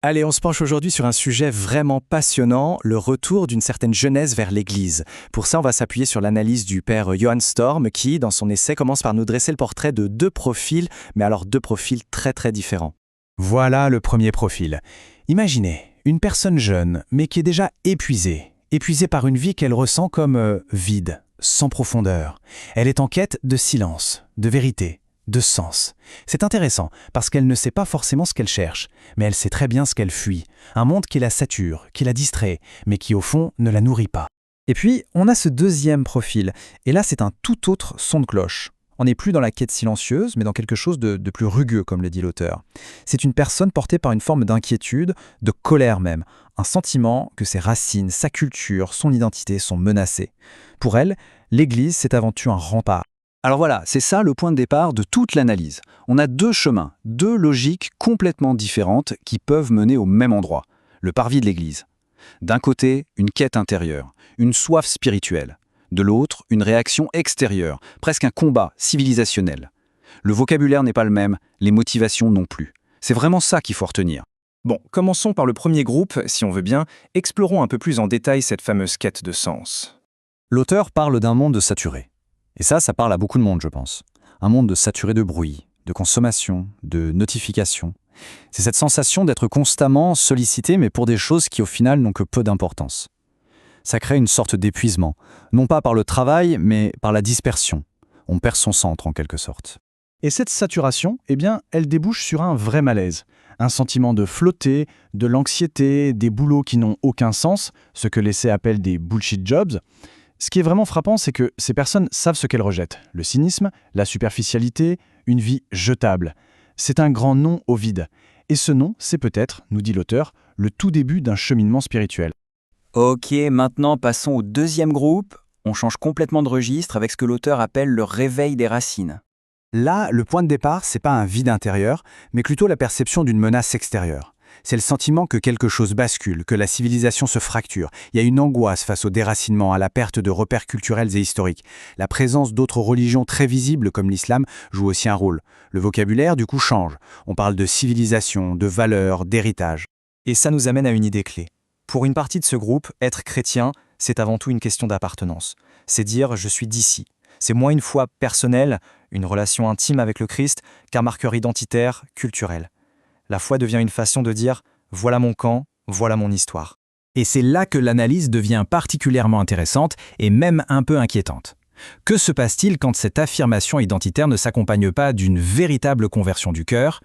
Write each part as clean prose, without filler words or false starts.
Allez, on se penche aujourd'hui sur un sujet vraiment passionnant, le retour d'une certaine jeunesse vers l'Église. Pour ça, on va s'appuyer sur l'analyse du père Johann Storm qui, dans son essai, commence par nous dresser le portrait de deux profils, mais alors deux profils très très différents. Voilà le premier profil. Imaginez une personne jeune, mais qui est déjà épuisée par une vie qu'elle ressent comme vide, sans profondeur. Elle est en quête de silence, de vérité, de sens. C'est intéressant, parce qu'elle ne sait pas forcément ce qu'elle cherche, mais elle sait très bien ce qu'elle fuit. Un monde qui la sature, qui la distrait, mais qui au fond ne la nourrit pas. Et puis, on a ce deuxième profil, et là c'est un tout autre son de cloche. On n'est plus dans la quête silencieuse, mais dans quelque chose de plus rugueux, comme le dit l'auteur. C'est une personne portée par une forme d'inquiétude, de colère même, un sentiment que ses racines, sa culture, son identité sont menacées. Pour elle, l'Église, c'est avant tout un rempart. Alors voilà, c'est ça le point de départ de toute l'analyse. On a deux chemins, deux logiques complètement différentes qui peuvent mener au même endroit, le parvis de l'Église. D'un côté, une quête intérieure, une soif spirituelle. De l'autre, une réaction extérieure, presque un combat civilisationnel. Le vocabulaire n'est pas le même, les motivations non plus. C'est vraiment ça qu'il faut retenir. Bon, commençons par le premier groupe, si on veut bien, explorons un peu plus en détail cette fameuse quête de sens. L'auteur parle d'un monde saturé. Et ça parle à beaucoup de monde, je pense. Un monde saturé de bruit, de consommation, de notifications. C'est cette sensation d'être constamment sollicité, mais pour des choses qui au final n'ont que peu d'importance. Ça crée une sorte d'épuisement, non pas par le travail, mais par la dispersion. On perd son centre en quelque sorte. Et cette saturation, elle débouche sur un vrai malaise. Un sentiment de flotter, de l'anxiété, des boulots qui n'ont aucun sens, ce que l'essai appelle des bullshit jobs. Ce qui est vraiment frappant, c'est que ces personnes savent ce qu'elles rejettent. Le cynisme, la superficialité, une vie jetable. C'est un grand non au vide. Et ce non, c'est peut-être, nous dit l'auteur, le tout début d'un cheminement spirituel. Ok, maintenant passons au deuxième groupe. On change complètement de registre avec ce que l'auteur appelle le réveil des racines. Là, le point de départ, c'est pas un vide intérieur, mais plutôt la perception d'une menace extérieure. C'est le sentiment que quelque chose bascule, que la civilisation se fracture. Il y a une angoisse face au déracinement, à la perte de repères culturels et historiques. La présence d'autres religions très visibles comme l'islam joue aussi un rôle. Le vocabulaire, du coup, change. On parle de civilisation, de valeurs, d'héritage. Et ça nous amène à une idée clé. Pour une partie de ce groupe, être chrétien, c'est avant tout une question d'appartenance. C'est dire « je suis d'ici ». C'est moins une foi personnelle, une relation intime avec le Christ, qu'un marqueur identitaire, culturel. La foi devient une façon de dire « voilà mon camp, voilà mon histoire ». Et c'est là que l'analyse devient particulièrement intéressante et même un peu inquiétante. Que se passe-t-il quand cette affirmation identitaire ne s'accompagne pas d'une véritable conversion du cœur?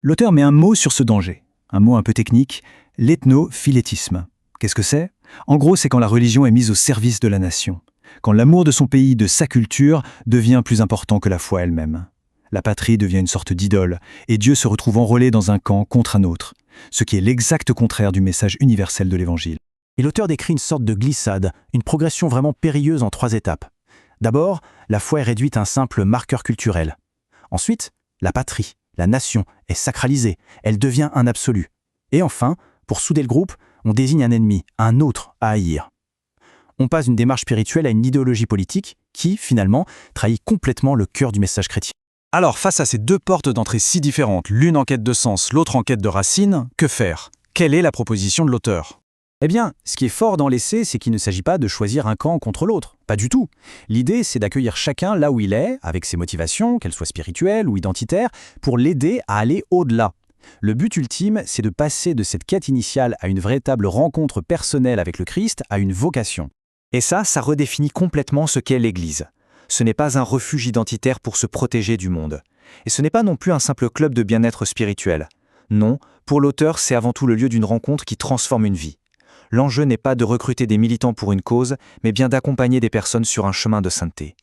L'auteur met un mot sur ce danger, un mot un peu technique, l'ethnophilétisme. Qu'est-ce que c'est? En gros, c'est quand la religion est mise au service de la nation, quand l'amour de son pays, de sa culture, devient plus important que la foi elle-même. La patrie devient une sorte d'idole, et Dieu se retrouve enrôlé dans un camp contre un autre, ce qui est l'exact contraire du message universel de l'Évangile. Et l'auteur décrit une sorte de glissade, une progression vraiment périlleuse en 3 étapes. D'abord, la foi est réduite à un simple marqueur culturel. Ensuite, la patrie, la nation, est sacralisée, elle devient un absolu. Et enfin, pour souder le groupe, on désigne un ennemi, un autre à haïr. On passe d'une démarche spirituelle à une idéologie politique qui, finalement, trahit complètement le cœur du message chrétien. Alors, face à ces deux portes d'entrée si différentes, l'une en quête de sens, l'autre en quête de racines, que faire? Quelle est la proposition de l'auteur? Ce qui est fort dans l'essai, c'est qu'il ne s'agit pas de choisir un camp contre l'autre. Pas du tout. L'idée, c'est d'accueillir chacun là où il est, avec ses motivations, qu'elles soient spirituelles ou identitaires, pour l'aider à aller au-delà. Le but ultime, c'est de passer de cette quête initiale à une véritable rencontre personnelle avec le Christ, à une vocation. Et ça redéfinit complètement ce qu'est l'Église. Ce n'est pas un refuge identitaire pour se protéger du monde. Et ce n'est pas non plus un simple club de bien-être spirituel. Non, pour l'auteur, c'est avant tout le lieu d'une rencontre qui transforme une vie. L'enjeu n'est pas de recruter des militants pour une cause, mais bien d'accompagner des personnes sur un chemin de sainteté.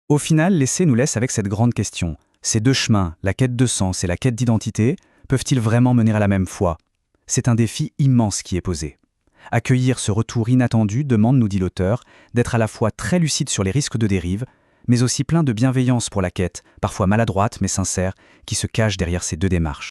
Au final, l'essai nous laisse avec cette grande question. Ces deux chemins, la quête de sens et la quête d'identité, peuvent-ils vraiment mener à la même foi? C'est un défi immense qui est posé. Accueillir ce retour inattendu demande, nous dit l'auteur, d'être à la fois très lucide sur les risques de dérive, mais aussi plein de bienveillance pour la quête, parfois maladroite mais sincère, qui se cache derrière ces deux démarches.